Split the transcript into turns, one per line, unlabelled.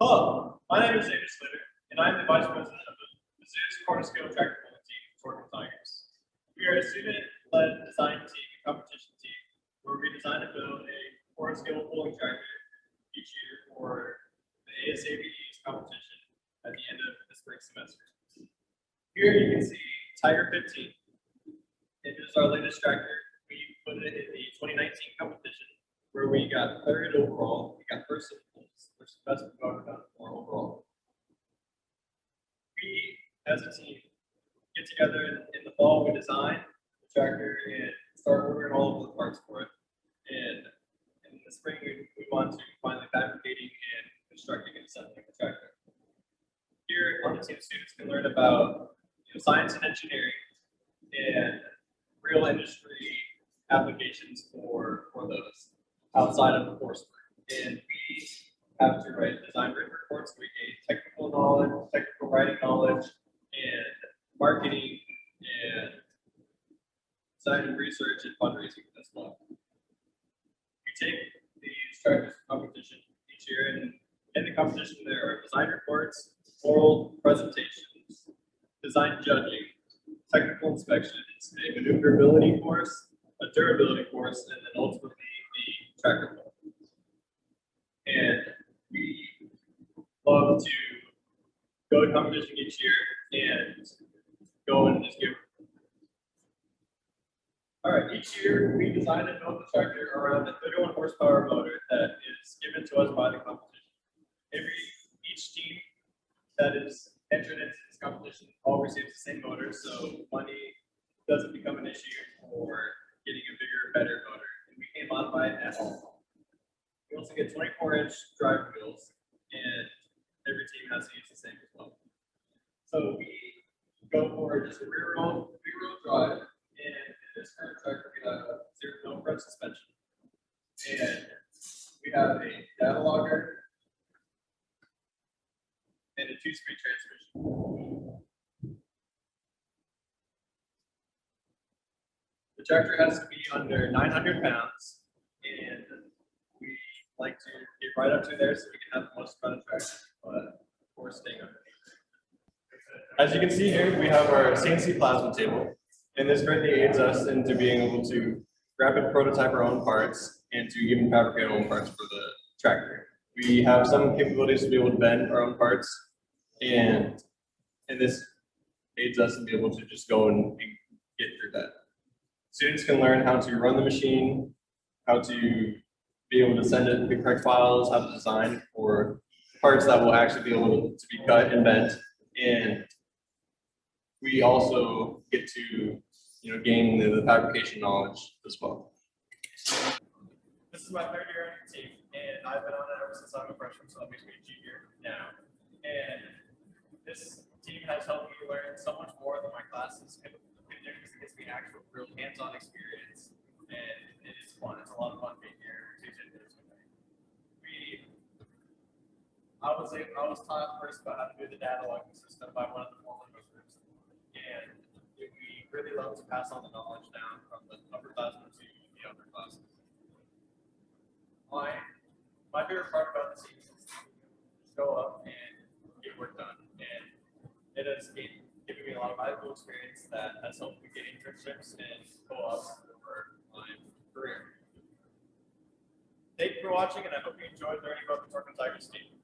Hello, my name is David Slater, and I am the Vice President of the Mizzou's corner-scale tractor pulling team, Torq'N'Tigers. We are a student-led design team and competition team where we design and build a corner-scale pulling tractor each year for the ASABE's competition at the end of the spring semester. Here you can see Tiger 15. It is our latest tractor. We put it in the 2019 competition where we got third overall. We got first in pulls, which is the best we've ever done for overall. We, as a team, get together in the fall. We design the tractor and start ordering all of the parts for it. And in the spring, we move on to finally fabricating and constructing and assembling the tractor. Here on the team, students can learn about science and engineering and real industry applications for those outside of the coursework. And we have to write design written reports. We gain technical knowledge, technical writing knowledge, and marketing and design and research and fundraising as well. We take these tractors to competition each year, and in the competition there are design reports, oral presentations, design judging, technical inspections, a maneuverability course, a durability course, and then ultimately the tractor pull. And we love to go to competition each year and go and just give. All right, each year we design and build the tractor around a 31 horsepower motor that is given to us by the competition. Each team that is entered into this competition all receives the same motor, so money doesn't become an issue for getting a bigger, better motor. And we can't modify it at all. We also get 24-inch drive wheels, and every team has to use the same as well. So we go for just a rear-wheel drive, and in this current tractor we have no front suspension, and we have a data logger and a 2-speed transmission. The tractor has to be under 900 pounds, and we like to get right up to there so we can have the most fun tractor, but of course staying underneath. As you can see here, we have our CNC plasma table, and this greatly aids us into being able to rapid prototype our own parts and to even fabricate our own parts for the tractor. We have some capabilities to be able to bend our own parts, and this aids us to be able to just go and get through that. Students can learn how to run the machine, how to be able to send it the correct files, how to design for parts that will actually be able to be cut and bent. And we also get to gain the fabrication knowledge as well. This is my third year on the team, and I've been on it ever since I'm a freshman, so that makes me a junior now. And this team has helped me learn so much more than my classes could do because it gives me actual real hands-on experience, and it is fun. It's a lot of fun being here Tuesday and Thursday. I was taught first about how to do the data logging system by one of the former members, and we really love to pass on the knowledge down from the upperclassmen to the underclassmen. My favorite part about the team is to show up and get work done, and it has given me a lot of valuable experience that has helped me get internships and co-ops over my career. Thank you for watching, and I hope you enjoyed learning about the Torq'N'Tigers team.